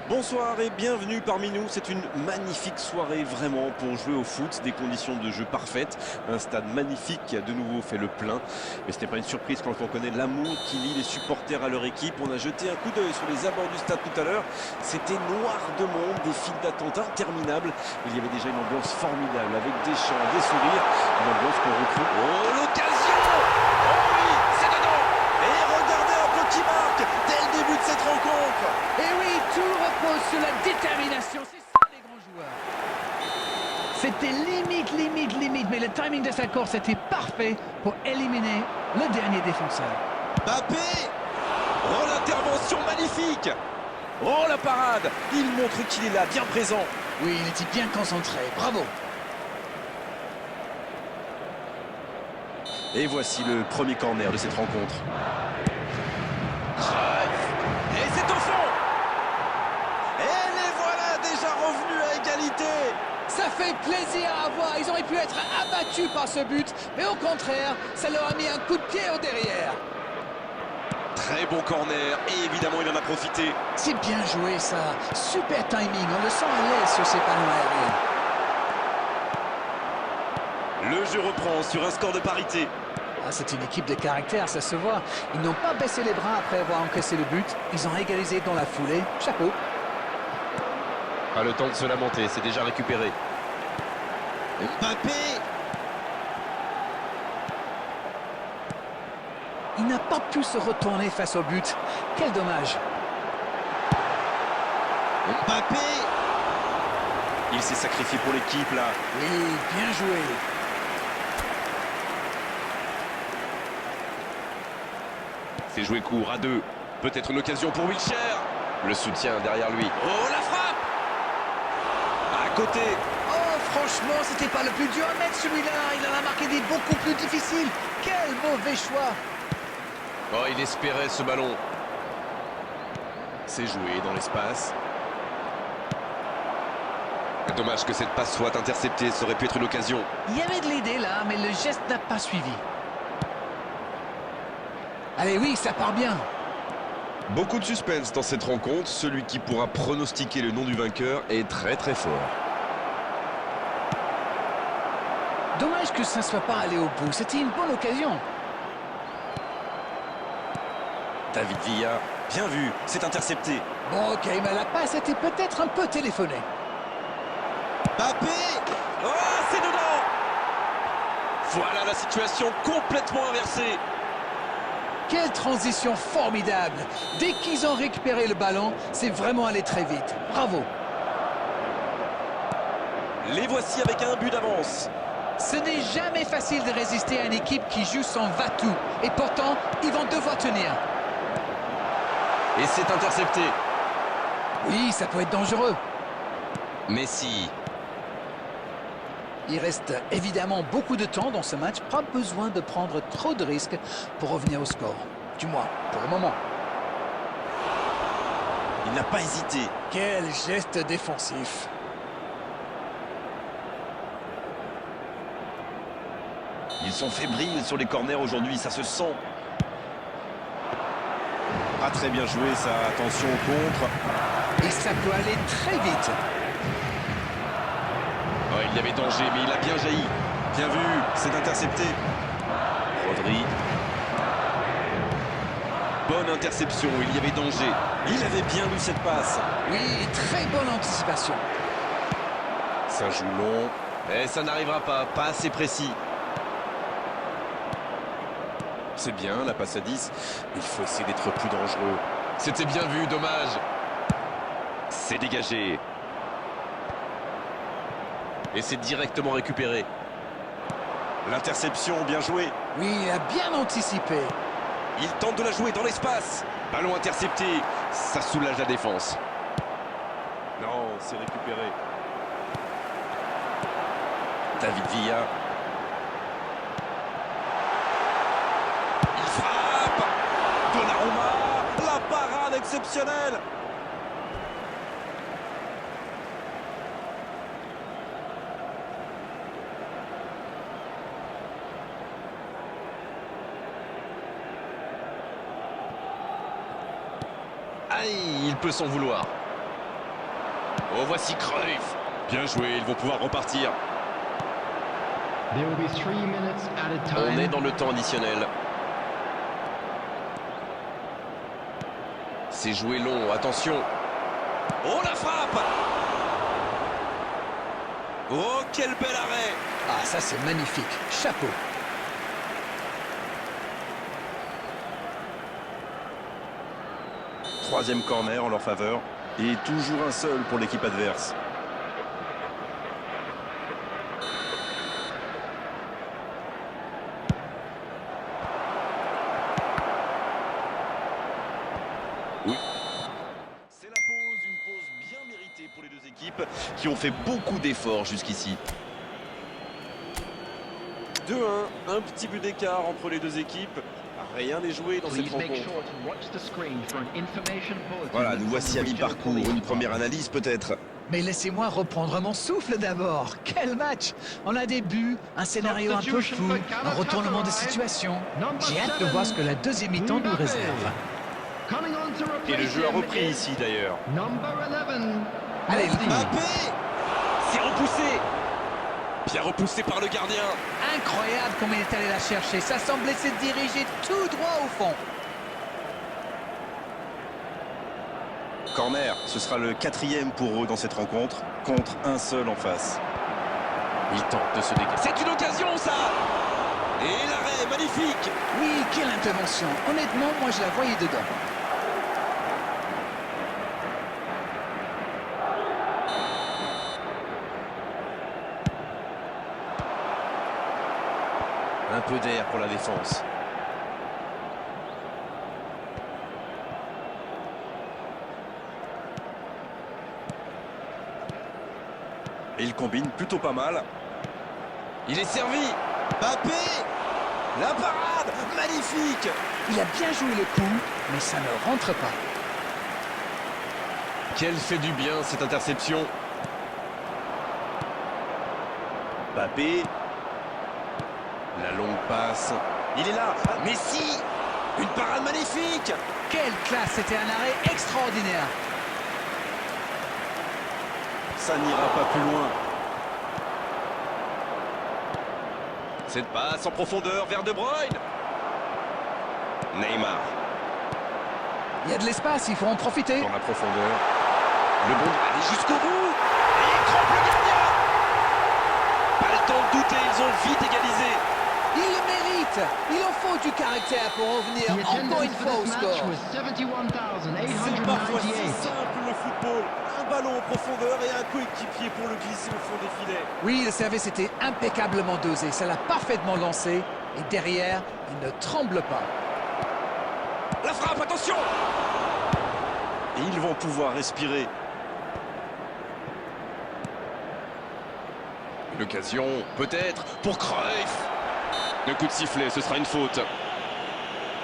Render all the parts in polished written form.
Bonsoir et bienvenue parmi nous. C'est une magnifique soirée vraiment pour jouer au foot, des conditions de jeu parfaites, un stade magnifique qui a de nouveau fait le plein. Mais ce n'est pas une surprise quand on connaît l'amour qui lie les supporters à leur équipe. On a jeté un coup d'œil sur les abords du stade tout à l'heure. C'était noir de monde, des files d'attente interminables. Il y avait déjà une ambiance formidable avec des chants, des sourires, une ambiance qu'on retrouve. Oh, l'occasion! Oh oui, c'est dedans! Et regardez un peu qui marque dès le début de cette rencontre. Et oui, tout repose sur la détermination. C'est ça les grands joueurs. C'était limite, mais le timing de sa course était parfait pour éliminer le dernier défenseur. Mbappé! Oh, l'intervention magnifique! Oh, la parade! Il montre qu'il est là, bien présent. Oui, il était bien concentré. Bravo. Et voici le premier corner de cette rencontre. Et c'est au fond! Et les voilà déjà revenus à égalité! Ça fait plaisir à voir. Ils auraient pu être abattus par ce but, mais au contraire, ça leur a mis un coup de pied au derrière. Très bon corner, et évidemment il en a profité. C'est bien joué ça. Super timing, on le sent à l'aise sur ces ballons aériens. Le jeu reprend sur un score de parité. Ah, c'est une équipe de caractère, ça se voit. Ils n'ont pas baissé les bras après avoir encaissé le but. Ils ont égalisé dans la foulée. Chapeau. Pas le temps de se lamenter, c'est déjà récupéré. Mbappé! Il n'a pas pu se retourner face au but. Quel dommage. Mbappé! Il s'est sacrifié pour l'équipe là. Oui, bien joué. C'est joué court à deux. Peut-être une occasion pour Wilshere. Le soutien derrière lui. Oh, la frappe! À côté. Oh, franchement, c'était pas le plus dur à mettre celui-là. Il en a marqué des beaucoup plus difficiles. Quel mauvais choix. Oh, il espérait ce ballon. C'est joué dans l'espace. Dommage que cette passe soit interceptée. Ça aurait pu être une occasion. Il y avait de l'idée là, mais le geste n'a pas suivi. Allez, oui, ça part bien. Beaucoup de suspense dans cette rencontre. Celui qui pourra pronostiquer le nom du vainqueur est très fort. Dommage que ça ne soit pas allé au bout. C'était une bonne occasion. David Villa, bien vu, c'est intercepté. Bon, ok, mais la passe était peut-être un peu téléphonée. Mbappé! Oh, c'est dedans! Voilà la situation complètement inversée. Quelle transition formidable. Dès qu'ils ont récupéré le ballon, c'est vraiment allé très vite. Bravo. Les voici avec un but d'avance. Ce n'est jamais facile de résister à une équipe qui joue son va-tout. Et pourtant, ils vont devoir tenir. Et c'est intercepté. Oui, ça peut être dangereux. Messi. Il reste évidemment beaucoup de temps dans ce match. Pas besoin de prendre trop de risques pour revenir au score. Du moins, pour le moment. Il n'a pas hésité. Quel geste défensif. Ils sont fébriles sur les corners aujourd'hui, ça se sent. Pas très bien joué ça, attention au contre. Et ça peut aller très vite. Oh, il y avait danger, mais il a bien jailli. Bien vu, c'est intercepté. Rodri. Bonne interception, il y avait danger. Il avait bien lu cette passe. Oui, très bonne anticipation. Ça joue long. Et ça n'arrivera pas assez précis. C'est bien, la passe à 10. Il faut essayer d'être plus dangereux. C'était bien vu, dommage. C'est dégagé. Et c'est directement récupéré. L'interception, bien joué. Oui, il a bien anticipé. Il tente de la jouer dans l'espace. Ballon intercepté. Ça soulage la défense. Non, c'est récupéré. David Villa. Il frappe. Donnarumma. La parade exceptionnelle. Aïe, il peut s'en vouloir. Oh, voici Cruyff. Bien joué, ils vont pouvoir repartir. On est dans le temps additionnel. C'est joué long, attention. Oh, la frappe! Oh, quel bel arrêt! Ah, ça c'est magnifique. Chapeau. Troisième corner en leur faveur. Et toujours un seul pour l'équipe adverse. Oui. C'est la pause, une pause bien méritée pour les deux équipes qui ont fait beaucoup d'efforts jusqu'ici. 2-1, un petit but d'écart entre les deux équipes. Rien n'est joué dans cette rencontre. Voilà, nous voici à mi-parcours. Une première analyse peut-être. Mais laissez-moi reprendre mon souffle d'abord. Quel match! On a des buts, un scénario un peu fou, un retournement de situation. J'ai hâte de voir ce que la deuxième mi-temps nous réserve. Et le jeu a repris ici d'ailleurs. Allez, Mbappé! C'est repoussé! Bien repoussé par le gardien. incroyable comme il est allé la chercher. Ça semblait se diriger tout droit au fond. Corner, ce sera le 4e pour eux dans cette rencontre, contre un seul en face. Il tente de se dégager. C'est une occasion ça! Et l'arrêt, magnifique! Oui, quelle intervention. Honnêtement, moi je la voyais dedans. Un peu d'air pour la défense. Et il combine plutôt pas mal. Il est servi. Mbappé! La parade! Magnifique! Il a bien joué le coup, mais ça ne rentre pas. Quelle fait du bien cette interception. Mbappé. La longue passe. Il est là. Messi! Une parade magnifique! Quelle classe, c'était un arrêt extraordinaire. Ça n'ira pas plus loin. Cette passe en profondeur vers De Bruyne. Neymar. Il y a de l'espace, il faut en profiter. Dans la profondeur. Le bon aller jusqu'au bout. Et il trompe le gardien. Pas le temps de douter, ils ont vite égalisé. Il le mérite. Il en faut du caractère pour revenir encore une fois au score. C'est parfois si simple le football. Un ballon en profondeur et un coéquipier pour le glisser au fond des filets. Oui, le service était impeccablement dosé. Ça l'a parfaitement lancé. Et derrière, il ne tremble pas. La frappe, attention! Et ils vont pouvoir respirer. L'occasion, peut-être, pour Cruyff. Le coup de sifflet, ce sera une faute.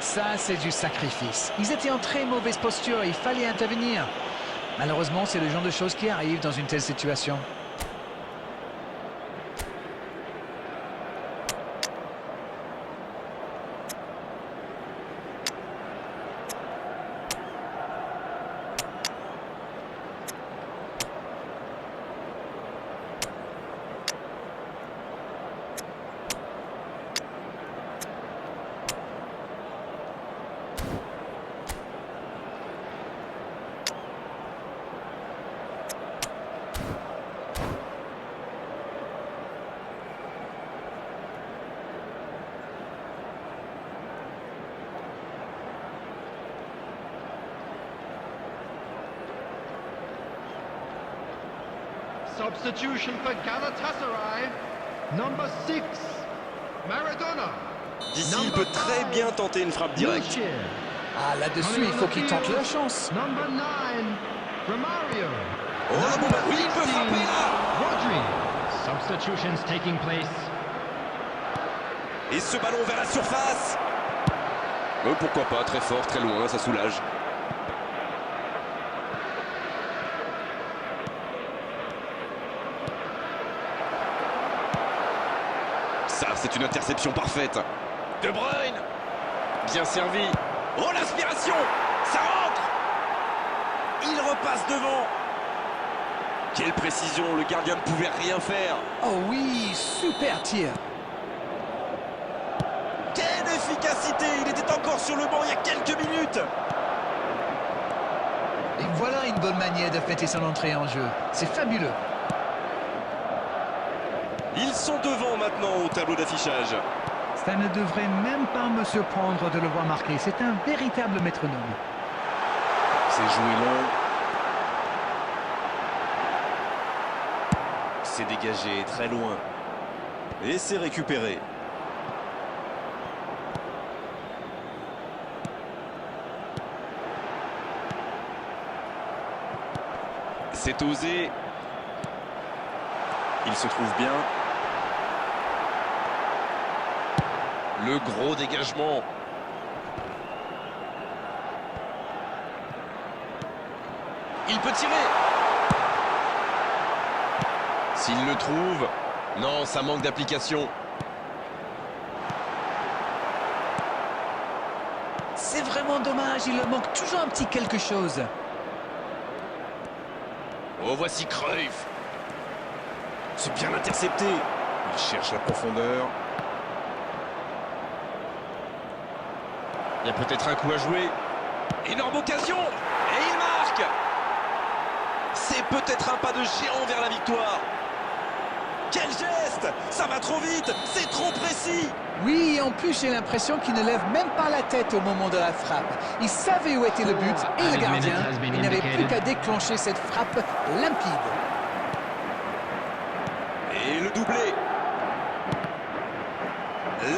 Ça, c'est du sacrifice. Ils étaient en très mauvaise posture et il fallait intervenir. Malheureusement, c'est le genre de choses qui arrivent dans une telle situation. Substitution for Galatasaray, number 6, Maradona. D'ici, il peut très bien tenter une frappe directe. Ah, là-dessus, il faut qu'ils tentent leur chance. Number 9, Romario. Oh, la bombe! Oui, il peut frapper là! Rodri. Substitutions taking place. Et ce ballon vers la surface! Oh, pourquoi pas, très fort, très loin, ça soulage. Ça, c'est une interception parfaite. De Bruyne. Bien servi. Oh, l'aspiration. Ça rentre. Il repasse devant. Quelle précision, le gardien ne pouvait rien faire. Oh oui, super tir. Quelle efficacité, il était encore sur le banc il y a quelques minutes. Et voilà une bonne manière de fêter son entrée en jeu. C'est fabuleux. Ils sont devant maintenant au tableau d'affichage. Ça ne devrait même pas me surprendre de le voir marquer. C'est un véritable métronome. C'est joué long. C'est dégagé très loin. Et c'est récupéré. C'est osé. Il se trouve bien. Le gros dégagement. Il peut tirer. S'il le trouve. Non, ça manque d'application. C'est vraiment dommage, il leur manque toujours un petit quelque chose. Oh, voici Cruyff. C'est bien intercepté. Il cherche la profondeur. Il y a peut-être un coup à jouer. Énorme occasion. Et il marque. C'est peut-être un pas de géant vers la victoire. Quel geste! Ça va trop vite. C'est trop précis. Oui, et en plus j'ai l'impression qu'il ne lève même pas la tête au moment de la frappe. Il savait où était le but et le gardien. Il n'avait plus qu'à déclencher cette frappe limpide. Et le doublé.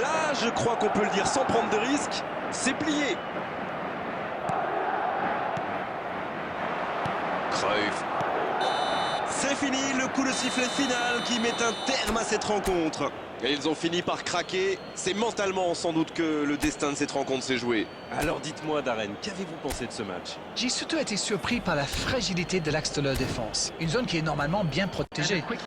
Là, je crois qu'on peut le dire sans prendre de risque. C'est plié. Cruyff. C'est fini, le coup de sifflet final qui met un terme à cette rencontre. Et ils ont fini par craquer. C'est mentalement sans doute que le destin de cette rencontre s'est joué. Alors dites-moi Darren, qu'avez-vous pensé de ce match? J'ai surtout été surpris par la fragilité de l'axe de leur défense. Une zone qui est normalement bien protégée.